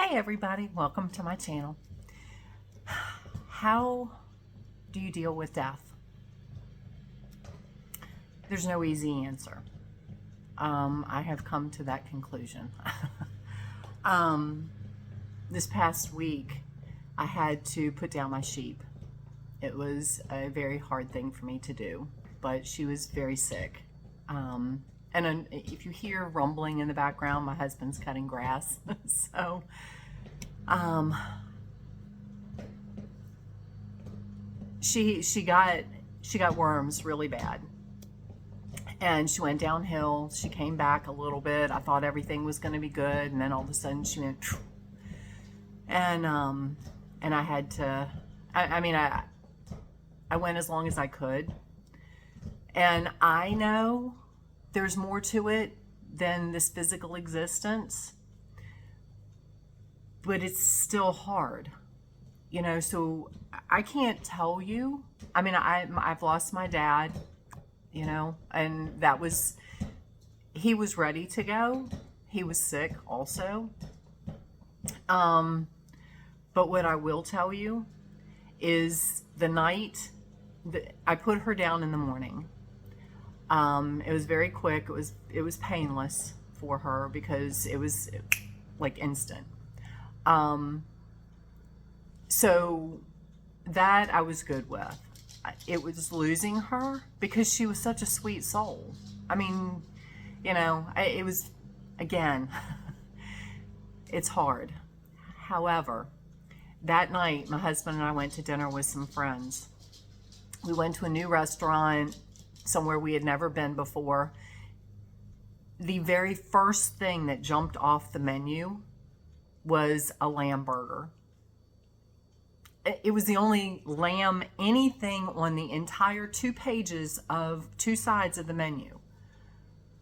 Hey everybody, welcome to my channel. How do you deal with death? There's no easy answer. I have come to that conclusion. This past week, I had to put down my sheep. It was a very hard thing for me to do, but she was very sick. And if you hear rumbling in the background, my husband's cutting grass. So, she got worms really bad, and she went downhill. She came back a little bit. I thought everything was going to be good, and then all of a sudden she went, and I had to. I went as long as I could, and I know there's more to it than this physical existence, but it's still hard. So I can't tell you. I've lost my dad, and he was ready to go. He was sick also. But what I will tell you is the night that I put her down in the morning. It was very quick. It was painless for her because it was like instant. So that I was good with. It was losing her because she was such a sweet soul. It was, again, it's hard. However, that night, my husband and I went to dinner with some friends. We went to a new restaurant, somewhere we had never been before. The very first thing that jumped off the menu was a lamb burger. It was the only lamb anything on the entire 2 pages of 2 sides of the menu.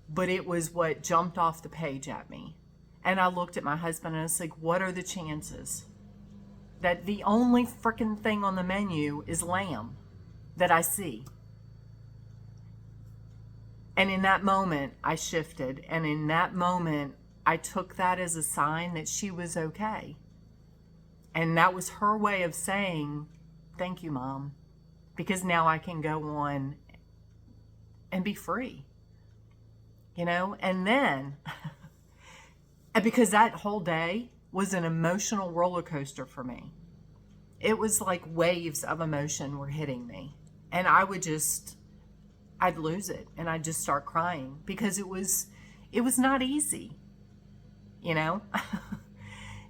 But it was what jumped off the page at me. And I looked at my husband and I was like, what are the chances that the only freaking thing on the menu is lamb that I see? And in that moment, I shifted. And in that moment, I took that as a sign that she was okay. And that was her way of saying, thank you, Mom, because now I can go on and be free, And then, because that whole day was an emotional roller coaster for me. It was like waves of emotion were hitting me. And I'd lose it and I'd just start crying because it was not easy,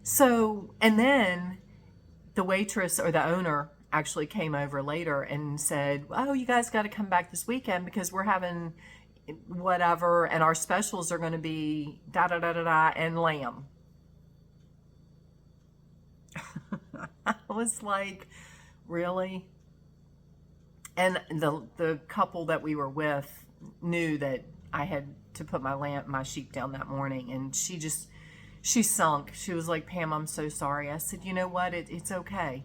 So, and then the waitress or the owner actually came over later and said, oh, you guys got to come back this weekend because we're having whatever and our specials are going to be da da da da da and lamb. I was like, really? And the couple that we were with knew that I had to put my sheep down that morning, and she sunk. She was like, Pam, I'm so sorry. I said, you know what? It's okay.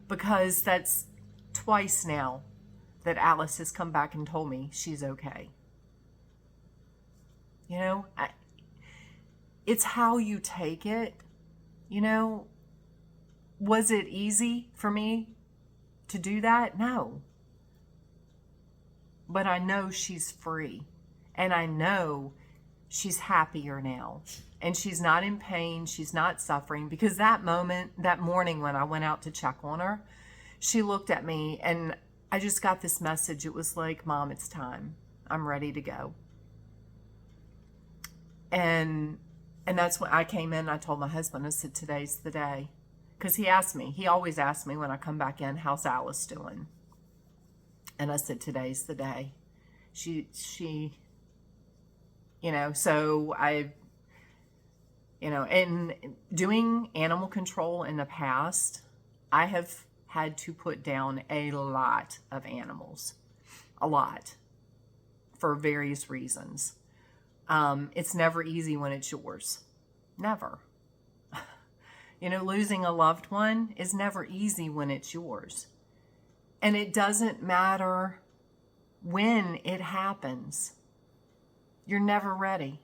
Because that's twice now that Alice has come back and told me she's okay. It's how you take it. Was it easy for me to do that? No. But I know she's free. And I know she's happier now. And she's not in pain. She's not suffering. Because that morning when I went out to check on her, she looked at me and I just got this message. It was like, Mom, it's time. I'm ready to go. And that's when I came in and I told my husband, I said, today's the day. Because he always asks me when I come back in, how's Alice doing? And I said, today's the day. She so in doing animal control in the past, I have had to put down a lot of animals, a lot, for various reasons. It's never easy when it's yours. Never. Losing a loved one is never easy when it's yours. And it doesn't matter when it happens. You're never ready.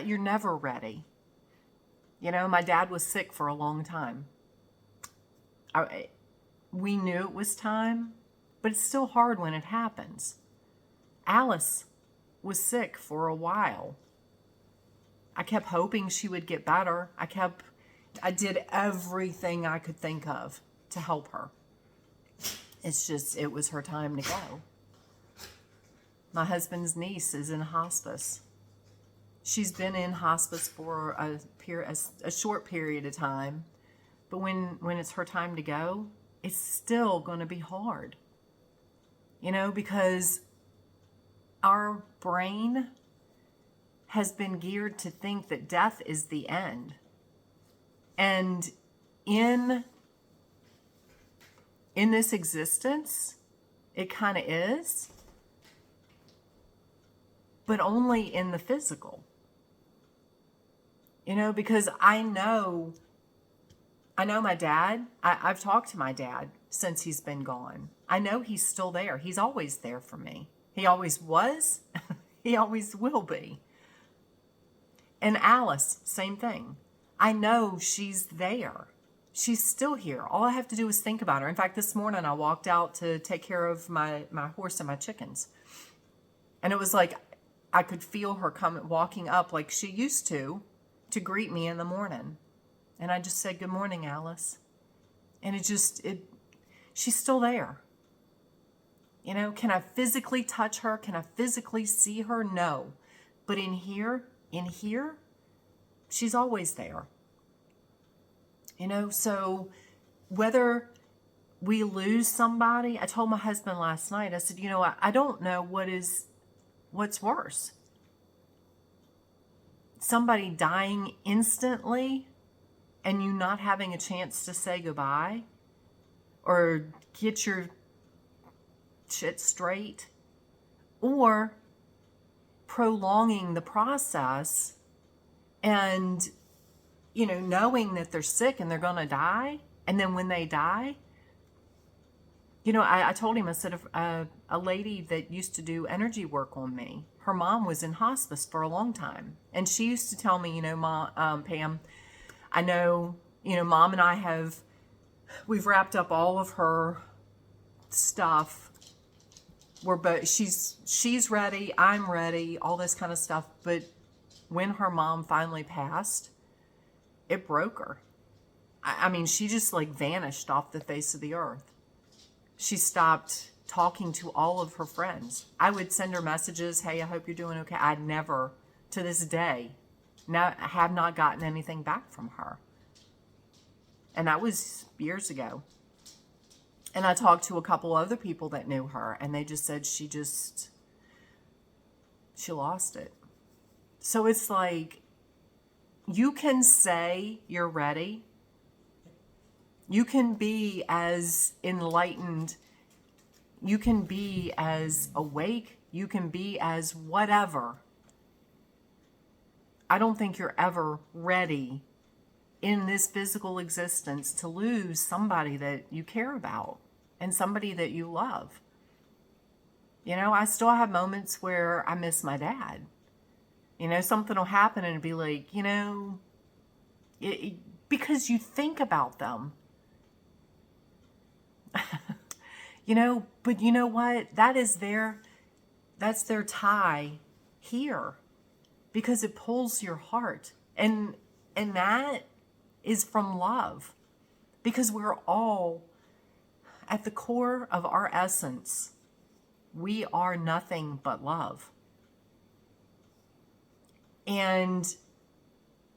You're never ready. You know, my dad was sick for a long time. We knew it was time, but it's still hard when it happens. Alice was sick for a while. I kept hoping she would get better. I did everything I could think of to help her. It's just, it was her time to go. My husband's niece is in hospice. She's been in hospice for a short period of time, but when it's her time to go, it's still going to be hard. You know, because our brain has been geared to think that death is the end. And in this existence, it kind of is, but only in the physical. You know, because I know my dad. I've talked to my dad since he's been gone. I know he's still there. He's always there for me. He always was. He always will be. And Alice, same thing. I know she's there. She's still here. All I have to do is think about her. In fact, this morning I walked out to take care of my horse and my chickens. And it was like I could feel her walking up like she used to greet me in the morning. And I just said, "Good morning, Alice." And she's still there. You know, can I physically touch her? Can I physically see her? No. But in here, she's always there. You know, so whether we lose somebody, I told my husband last night, I said, you know, I don't know what's worse. Somebody dying instantly and you not having a chance to say goodbye or get your shit straight, or prolonging the process and, you know, knowing that they're sick and they're going to die. And then when they die, you know, I told him, I said, a lady that used to do energy work on me, her mom was in hospice for a long time. And she used to tell me, you know, Pam, I know, you know, Mom and we've wrapped up all of her stuff. She's ready, I'm ready, all this kind of stuff. But when her mom finally passed, it broke her. I mean, she just like vanished off the face of the earth. She stopped talking to all of her friends. I would send her messages, "Hey, I hope you're doing okay." I'd never, to this day, have not gotten anything back from her. And that was years ago. And I talked to a couple other people that knew her, and they just said she lost it. So it's like, you can say you're ready. You can be as enlightened. You can be as awake. You can be as whatever. I don't think you're ever ready in this physical existence to lose somebody that you care about and somebody that you love. You know, I still have moments where I miss my dad. You know, something will happen and it'll be like, you know, because you think about them. You know, but you know what? That's their tie here, because it pulls your heart. And that is from love, because we're all, at the core of our essence, we are nothing but love. And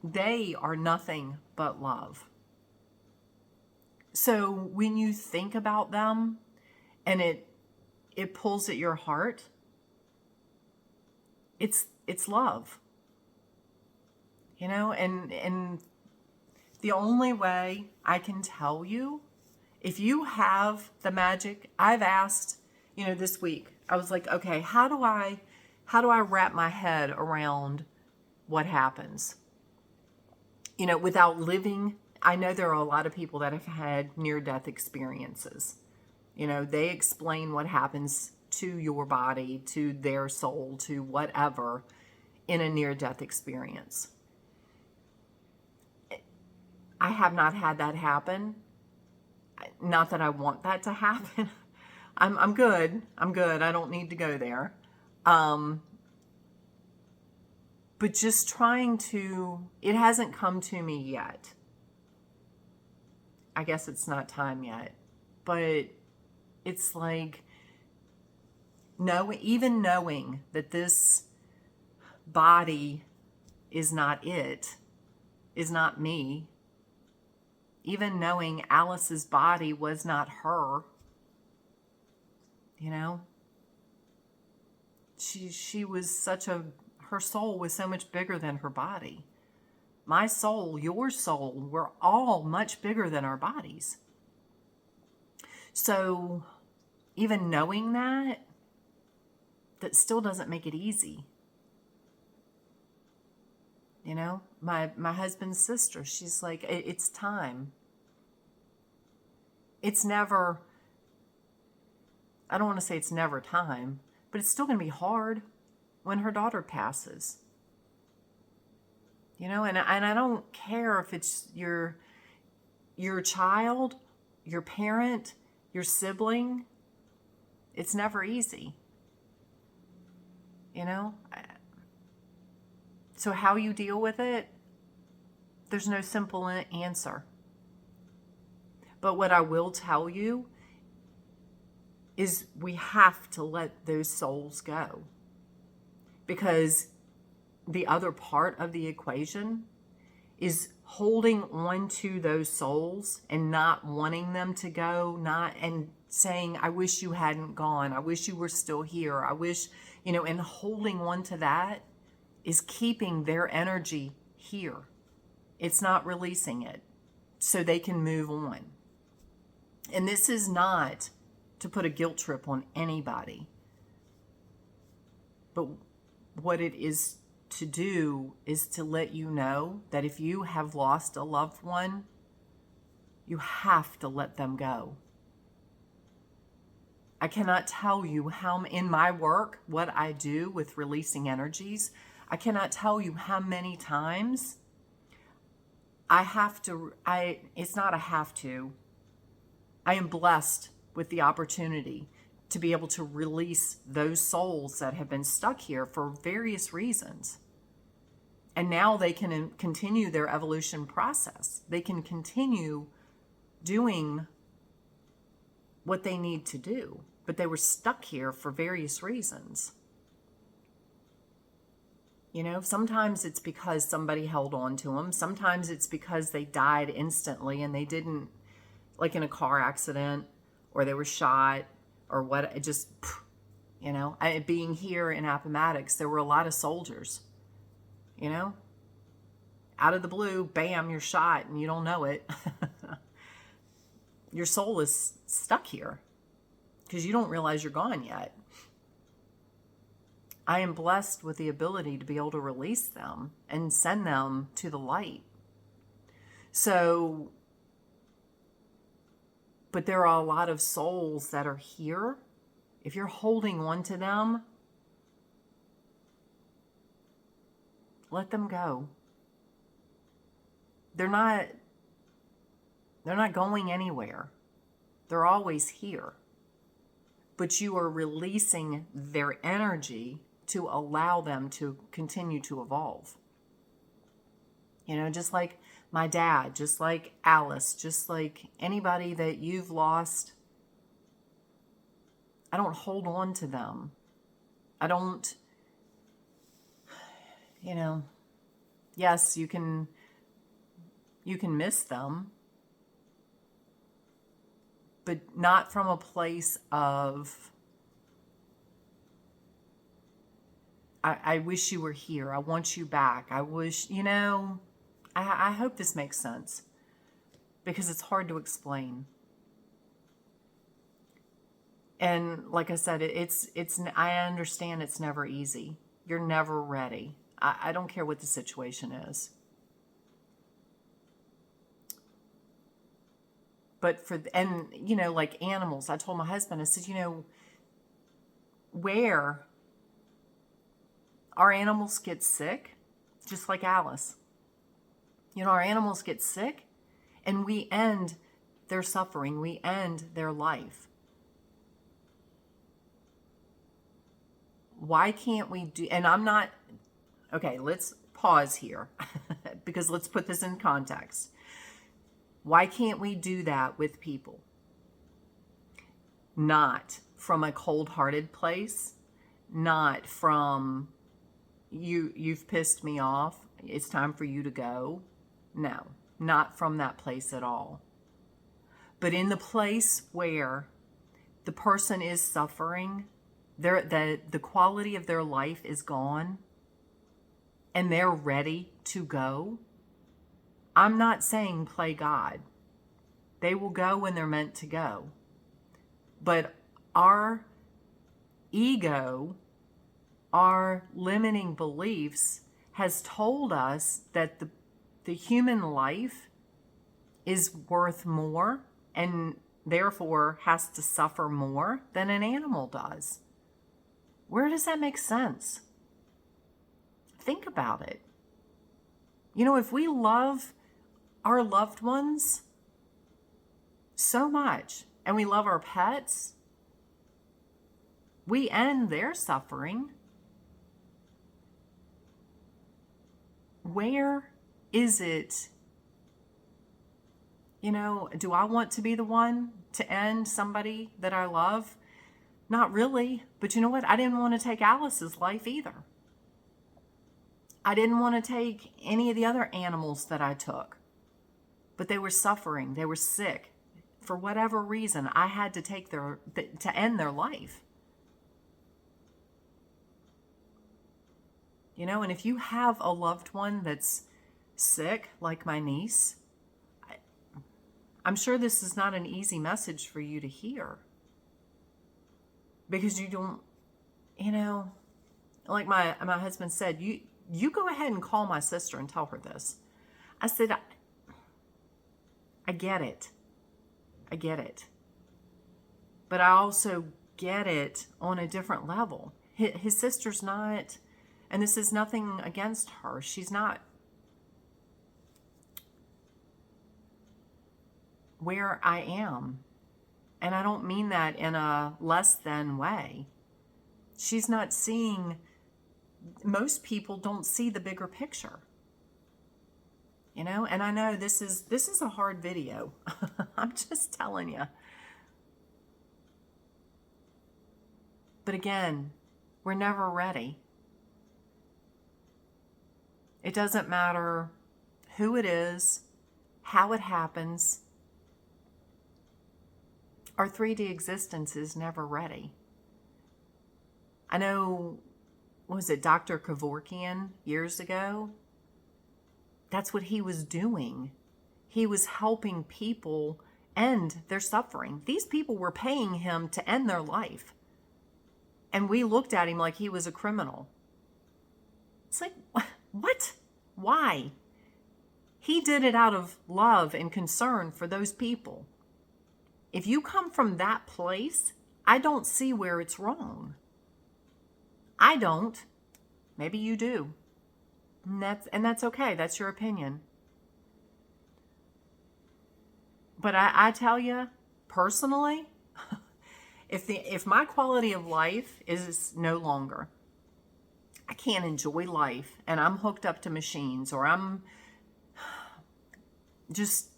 they are nothing but love. So when you think about them and it pulls at your heart, it's love. You know, and the only way I can tell you, if you have the magic, I've asked, you know, this week, I was like, okay, how do I wrap my head around what happens? You know, without living. I know there are a lot of people that have had near-death experiences. You know, they explain what happens to your body, to their soul, to whatever in a near-death experience. have not had that happen. Not that I want that to happen. I'm good. I'm good. I don't need to go there. But just trying to, it hasn't come to me yet. I guess it's not time yet. But it's like, no, even knowing that this body is not it, is not me, even knowing Alice's body was not her, you know, she was such a, her soul was so much bigger than her body. My soul, your soul, we're all much bigger than our bodies. So even knowing that still doesn't make it easy. You know, my husband's sister, she's like, it's time. It's never, I don't want to say it's never time, but it's still going to be hard when her daughter passes. You know, and I don't care if it's your child, your parent, your sibling. It's never easy. You know? So how you deal with it, there's no simple answer. But what I will tell you is we have to let those souls go. Because the other part of the equation is holding on to those souls and not wanting them to go, and saying, I wish you hadn't gone. I wish you were still here. I wish, you know, and holding on to that is keeping their energy here. It's not releasing it so they can move on. And this is not to put a guilt trip on anybody. But what it is to do is to let you know that if you have lost a loved one, you have to let them go. I cannot tell you how, in my work, what I do with releasing energies, I cannot tell you how many times it's not a have to. I am blessed with the opportunity to be able to release those souls that have been stuck here for various reasons. And now they can continue their evolution process. They can continue doing what they need to do, but they were stuck here for various reasons. You know, sometimes it's because somebody held on to them. Sometimes it's because they died instantly and they didn't, like in a car accident, or they were shot, or what, it just, you know, being here in Appomattox, there were a lot of soldiers, you know, out of the blue, bam, you're shot and you don't know it. Your soul is stuck here because you don't realize you're gone yet. I am blessed with the ability to be able to release them and send them to the light. So, but there are a lot of souls that are here. If you're holding on to them, let them go. They're not going anywhere. They're always here. But you are releasing their energy to allow them to continue to evolve. You know, just like my dad, just like Alice, just like anybody that you've lost, I don't hold on to them. I don't, you know, yes, you can miss them, but not from a place of, I wish you were here. I want you back. I wish, you know, I hope this makes sense because it's hard to explain. And like I said, I understand it's never easy. You're never ready. I don't care what the situation is. But and you know, like animals, I told my husband, I said, you know, where our animals get sick, just like Alice. You know, our animals get sick, and we end their suffering, we end their life. Why can't we do, and I'm not, okay, let's pause here because let's put this in context. Why can't we do that with people? Not from a cold-hearted place, not from you've pissed me off, it's time for you to go. No, not from that place at all. But in the place where the person is suffering, the quality of their life is gone, and they're ready to go, I'm not saying play God. They will go when they're meant to go. But our ego, our limiting beliefs, has told us that the human life is worth more and therefore has to suffer more than an animal does. Where does that make sense? Think about it. You know, if we love our loved ones so much and we love our pets, we end their suffering. Where is it? You know, do I want to be the one to end somebody that I love? Not really. But you know what? I didn't want to take Alice's life either. I didn't want to take any of the other animals that I took. But they were suffering. They were sick. For whatever reason, I had to take to end their life. You know, and if you have a loved one that's sick, like my niece, I'm sure this is not an easy message for you to hear. Because you don't, you know, like my husband said, you go ahead and call my sister and tell her this. I said, I get it. I get it. But I also get it on a different level. His sister's not, and this is nothing against her, she's not where I am. And I don't mean that in a less than way. She's not seeing, most people don't see the bigger picture. You know, and I know this is a hard video. I'm just telling you. But again, we're never ready. It doesn't matter who it is, how it happens. Our 3D existence is never ready. I know, was it Dr. Kevorkian years ago? That's what he was doing. He was helping people end their suffering. These people were paying him to end their life. And we looked at him like he was a criminal. It's like, what? Why? He did it out of love and concern for those people. If you come from that place, I don't see where it's wrong. I don't. Maybe you do. And that's okay. That's your opinion. But I tell you, personally, if my quality of life is no longer, I can't enjoy life, and I'm hooked up to machines, or I'm just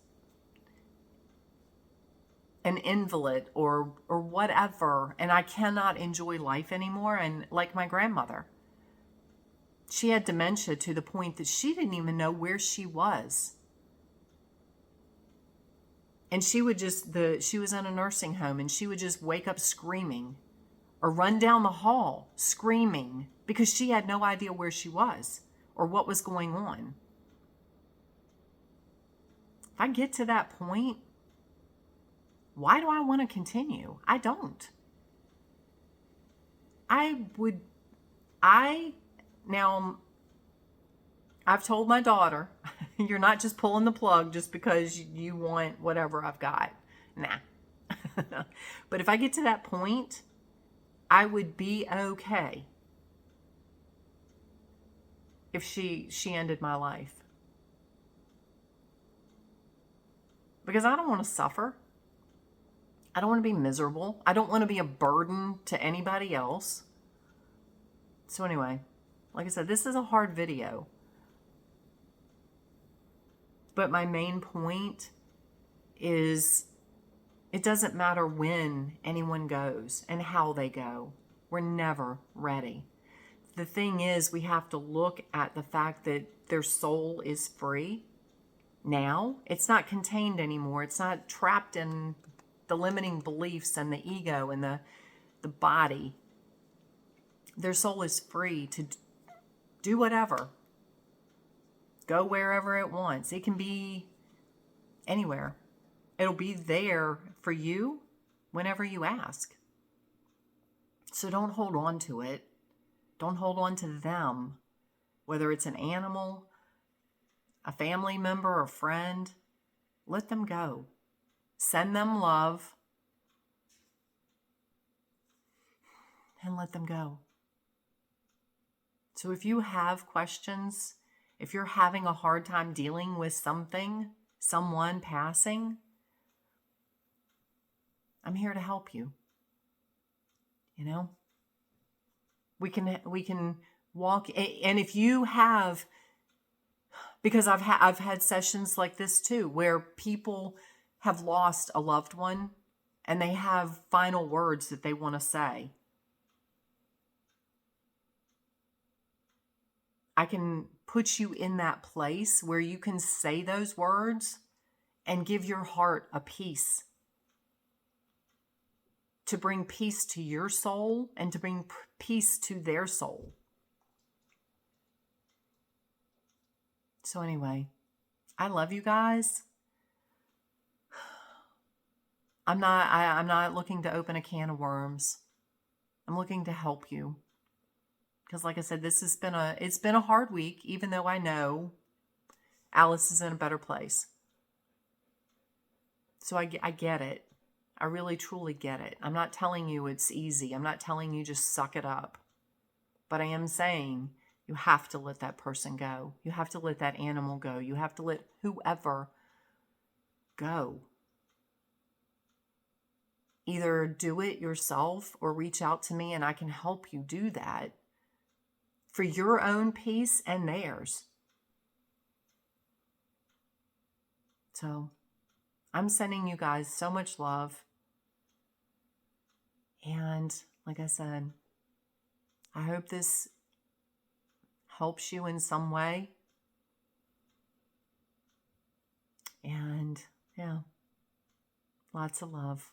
an invalid or whatever, and I cannot enjoy life anymore. And like my grandmother, she had dementia to the point that she didn't even know where she was. And she would she was in a nursing home, and she would just wake up screaming or run down the hall screaming because she had no idea where she was or what was going on. If I get to that point, why do I want to continue? I don't. Now, I've told my daughter, you're not just pulling the plug just because you want whatever I've got. Nah. But if I get to that point, I would be okay if she ended my life. because I don't want to suffer. I don't want to be miserable. I don't want to be a burden to anybody else. So anyway, like I said, this is a hard video. But my main point is it doesn't matter when anyone goes and how they go. We're never ready. The thing is, we have to look at the fact that their soul is free now. It's not contained anymore. It's not trapped in the limiting beliefs and the ego and the body. Their soul is free to do whatever. Go wherever it wants. It can be anywhere. It'll be there for you whenever you ask. So don't hold on to it. Don't hold on to them. Whether it's an animal, a family member, a friend, let them go. Send them love and let them go. So if you have questions, if you're having a hard time dealing with something, someone passing, I'm here to help you. You know, we can walk. And if you have, because I've had sessions like this too, where people have lost a loved one and they have final words that they want to say. I can put you in that place where you can say those words and give your heart a peace. To bring peace to your soul and to bring peace to their soul. So anyway, I love you guys. I'm not looking to open a can of worms. I'm looking to help you. Because like I said, it's been a hard week, even though I know Alice is in a better place. So I get it. I really, truly get it. I'm not telling you it's easy. I'm not telling you just suck it up. But I am saying you have to let that person go. You have to let that animal go. You have to let whoever go. Either do it yourself or reach out to me and I can help you do that for your own peace and theirs. So I'm sending you guys so much love. And like I said, I hope this helps you in some way. And yeah, lots of love.